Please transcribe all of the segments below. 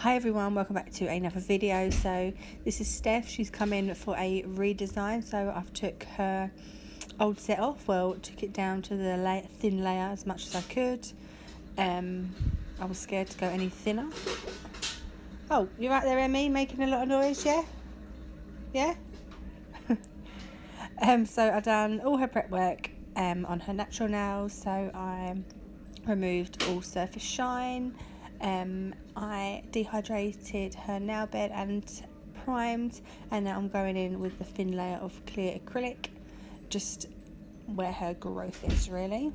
Hi everyone, welcome back to another video. So this is Steph. She's come in for a redesign. So I've took her old set off, took it down to the thin layer as much as I could. I was scared to go any thinner. Oh, you're right there, Emmy, making a lot of noise, yeah? So I've done all her prep work on her natural nails. So I removed all surface shine. I dehydrated her nail bed and primed, and now I'm going in with the thin layer of clear acrylic, just where her growth is really.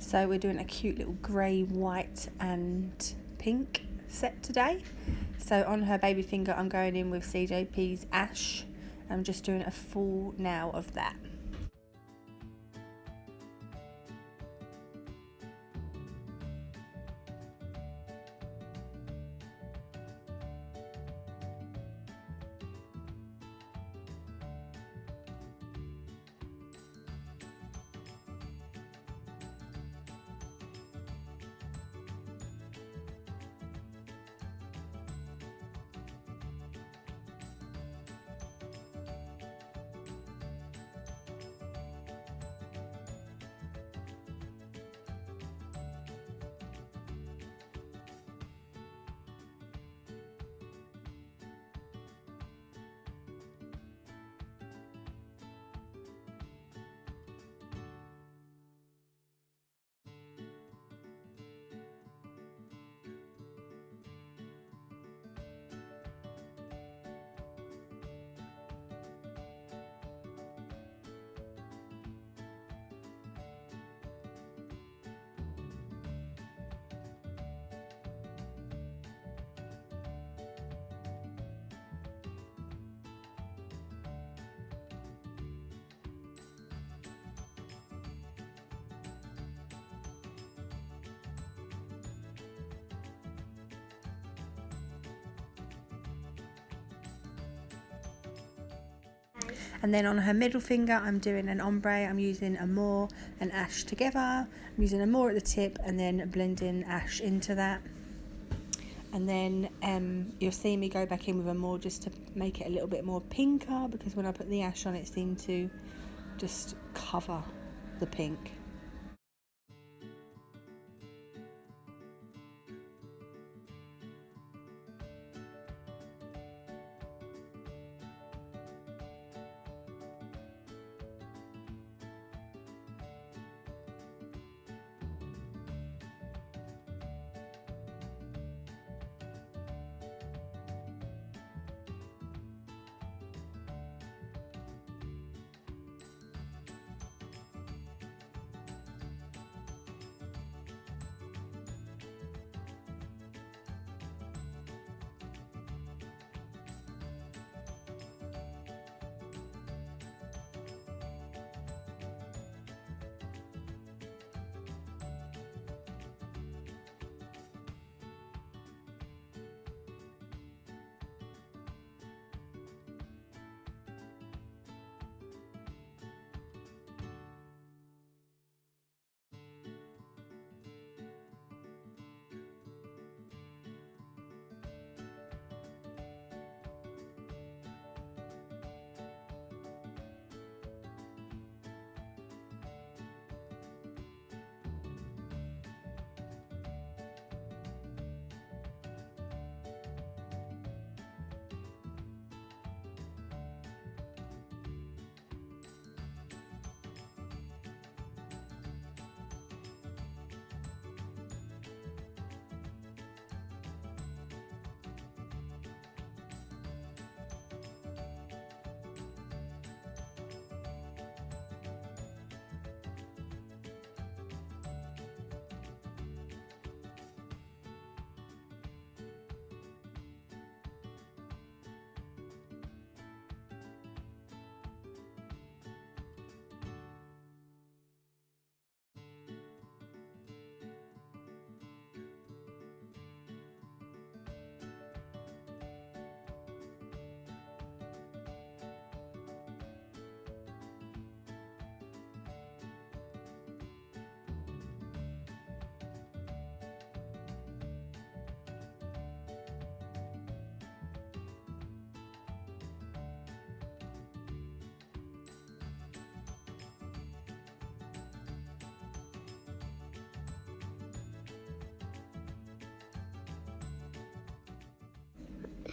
So we're doing a cute little grey, white and pink set today. So on her baby finger I'm going in with CJP's Ash. I'm just doing a full nail of that. And then on her middle finger I'm doing an ombre. I'm using Amor and Ash together. I'm using Amor at the tip and then blending Ash into that. And then you'll see me go back in with Amor just to make it a little bit more pinker, because when I put the Ash on it seemed to just cover the pink.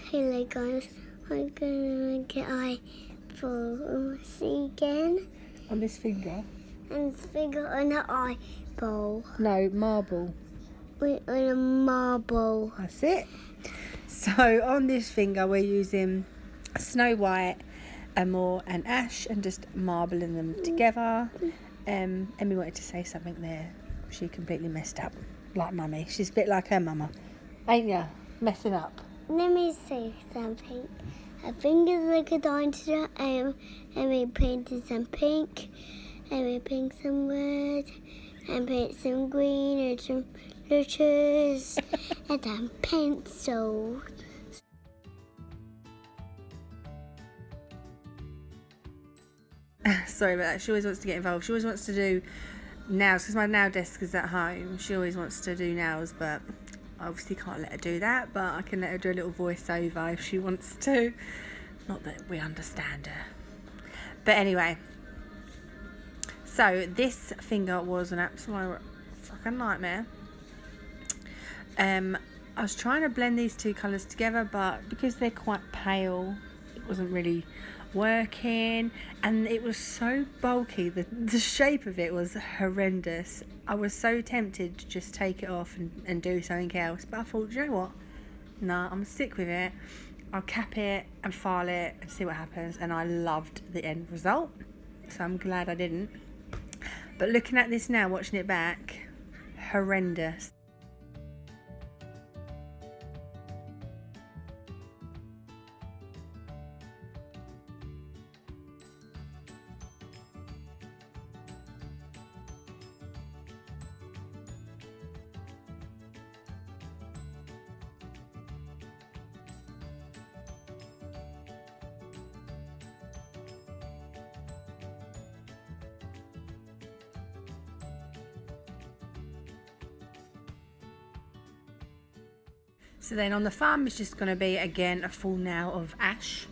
Hello guys, I'm gonna make an eyeball again. On this finger? And finger on an eyeball. No, marble. On a marble. That's it. So on this finger we're using Snow White, Amor and Ash and just marbling them together. Emmy wanted to say something there. She completely messed up. Like mummy. She's a bit like her mama. Ain't ya? Messing up. Let me say something. Her fingers like a dinosaur and we painted some pink and we painted some red and painted some green and some letters and some pencils. Sorry about that. She always wants to get involved. She always wants to do nails because my nail desk is at home. She always wants to do nails, but I obviously can't let her do that, but I can let her do a little voiceover if she wants to. Not that we understand her. But anyway, so this finger was an absolute fucking nightmare. I was trying to blend these two colours together, but because they're quite pale, it wasn't really working, and it was so bulky. The shape of it was horrendous. I was so tempted to just take it off and do something else, but I thought, you know what, nah, I'm gonna stick with it. I'll cap it and file it and see what happens, and I loved the end result, so I'm glad I didn't. But looking at this now, watching it back, horrendous. So then on the thumb, it's just going to be, again, a full nail of Ash.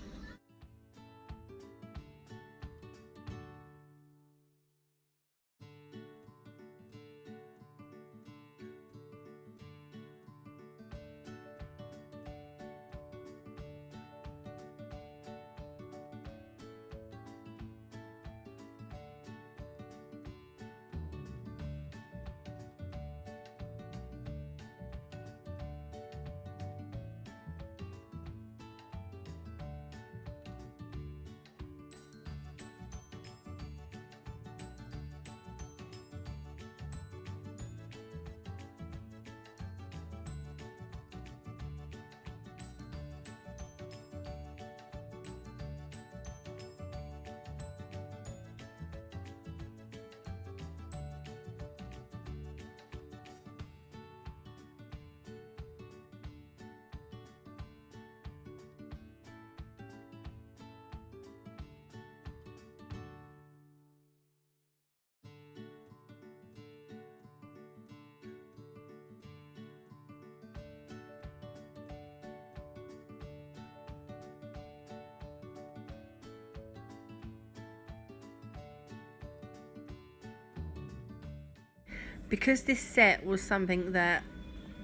Because this set was something that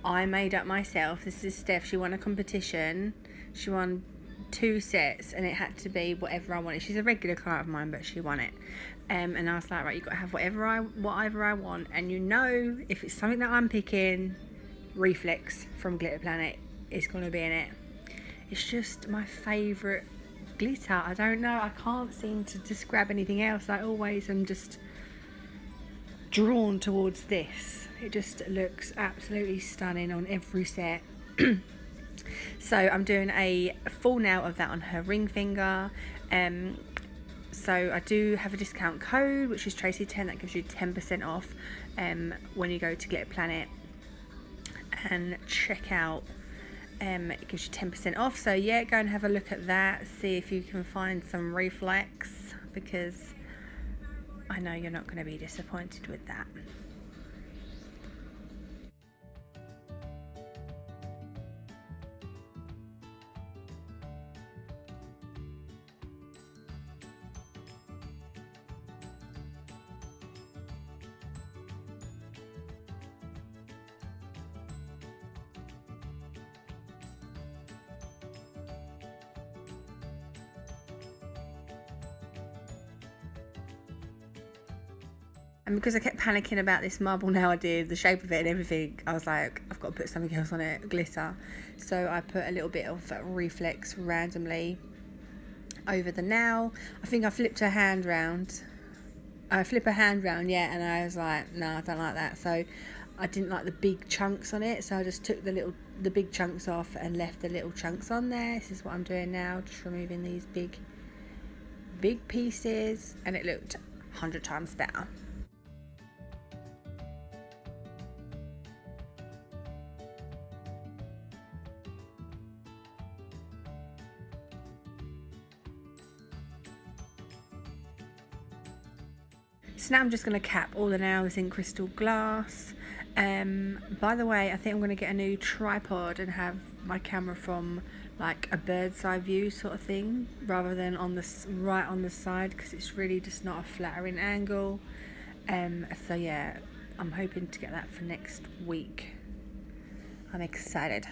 I made up myself, this is Steph, she won a competition, she won 2 sets and it had to be whatever I wanted. She's a regular client of mine, but she won it. And I was like, right, you've got to have whatever I want, and you know, if it's something that I'm picking, Reflex from Glitter Planet is going to be in it. It's just my favourite glitter. I don't know, I can't seem to just grab anything else. I always am just drawn towards this. It just looks absolutely stunning on every set. So I'm doing a full nail of that on her ring finger. So I do have a discount code, which is Tracy10, that gives you 10% off when you go to Glitter Planet and check out. It gives you 10% off, so yeah, go and have a look at that, see if you can find some Reflex, because I know you're not going to be disappointed with that. And because I kept panicking about this marble nail idea, the shape of it and everything, I was like, I've got to put something else on it, glitter. So I put a little bit of reflex randomly over the nail. I think I flipped her hand round. I flip her hand round, yeah, and I was like, no, I don't like that. So I didn't like the big chunks on it, so I just took the big chunks off and left the little chunks on there. This is what I'm doing now, just removing these big pieces, and it looked 100 times better. So now I'm just going to cap all the nails in crystal glass. By the way, I think I'm going to get a new tripod and have my camera from like a bird's eye view sort of thing, rather than right on the side, because it's really just not a flattering angle. So yeah, I'm hoping to get that for next week. I'm excited.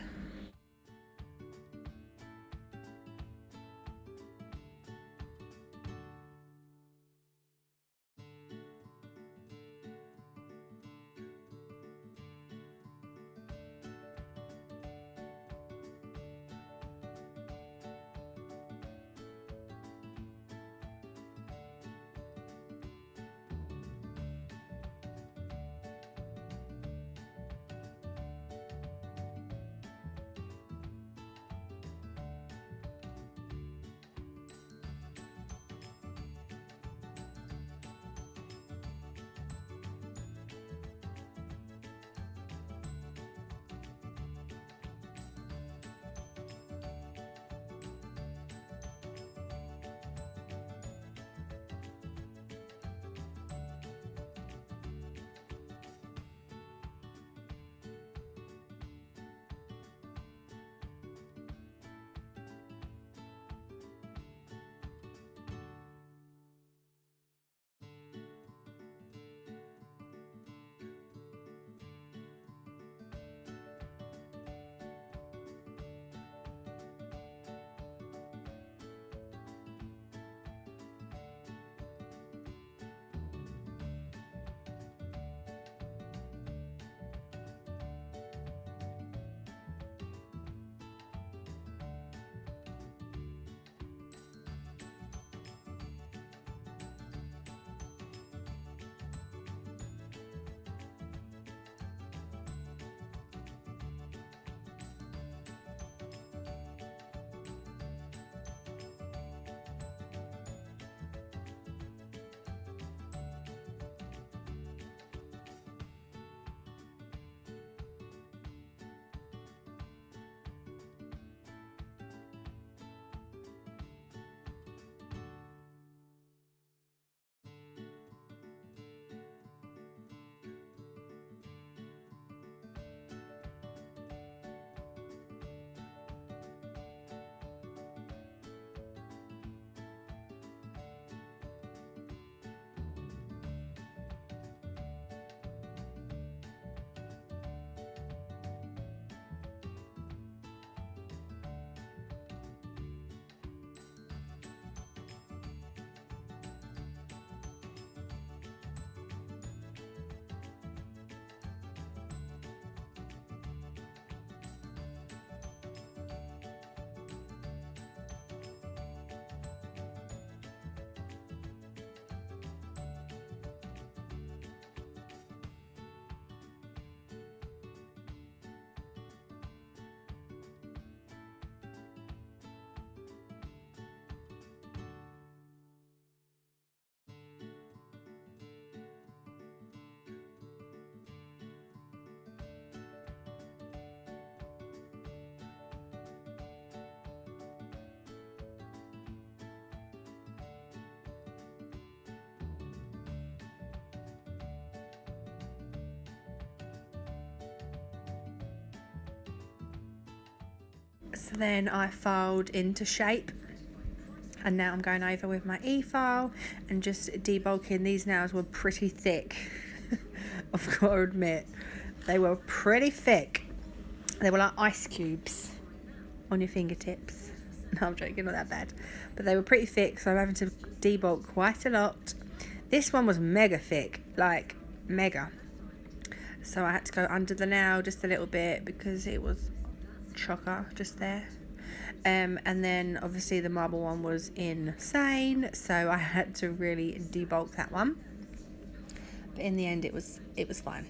So then I filed into shape, and now I'm going over with my Efile and just debulking. These nails were pretty thick. I've got to admit, they were pretty thick. They were like ice cubes on your fingertips. No, I'm joking, not that bad. But they were pretty thick, so I'm having to debulk quite a lot. This one was mega thick, like mega. So I had to go under the nail just a little bit because it was chocker just there. And then obviously the marble one was insane, so I had to really debulk that one. But in the end, it was fine.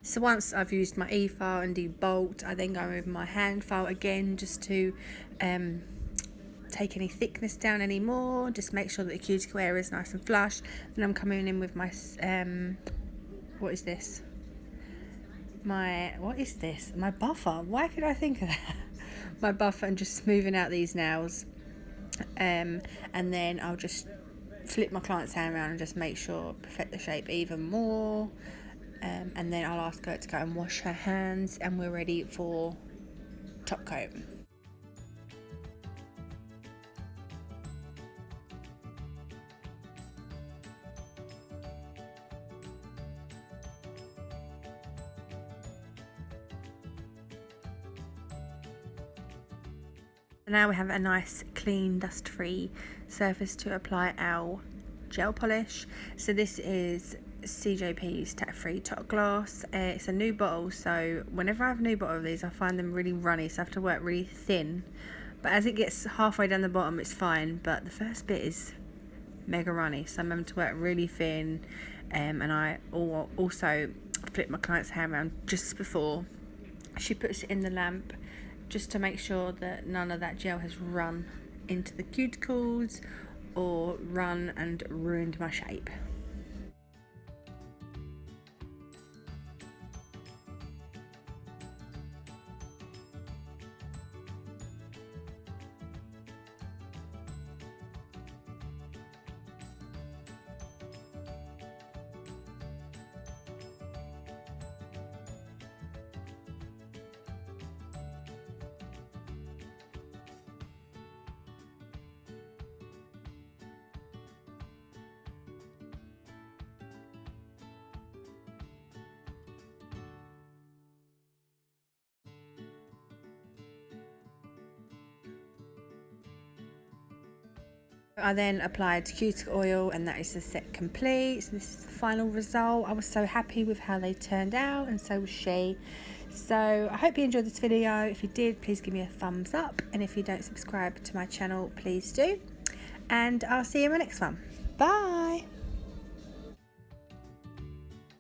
So once I've used my Efile and debulked, I then go with my hand file again just to take any thickness down anymore, just make sure that the cuticle area is nice and flush. Then I'm coming in with my what is this? My buffer. Why could I think of that? My buffer, and just smoothing out these nails. And then I'll just flip my client's hand around and just make sure, perfect the shape even more. And then I'll ask her to go and wash her hands, and we're ready for top coat. Now we have a nice clean dust-free surface to apply our gel polish. So this is CJP's tack-free top gloss. It's a new bottle, so whenever I have a new bottle of these I find them really runny, so I have to work really thin, but as it gets halfway down the bottom it's fine, but the first bit is mega runny, so I'm having to work really thin. And I also flip my client's hand around just before she puts it in the lamp, just to make sure that none of that gel has run into the cuticles or run and ruined my shape. I then applied cuticle oil, and that is the set complete. So this is the final result. I was so happy with how they turned out, and so was she. So I hope you enjoyed this video. If you did, please give me a thumbs up, and if you don't subscribe to my channel, please do. And I'll see you in my next one. Bye.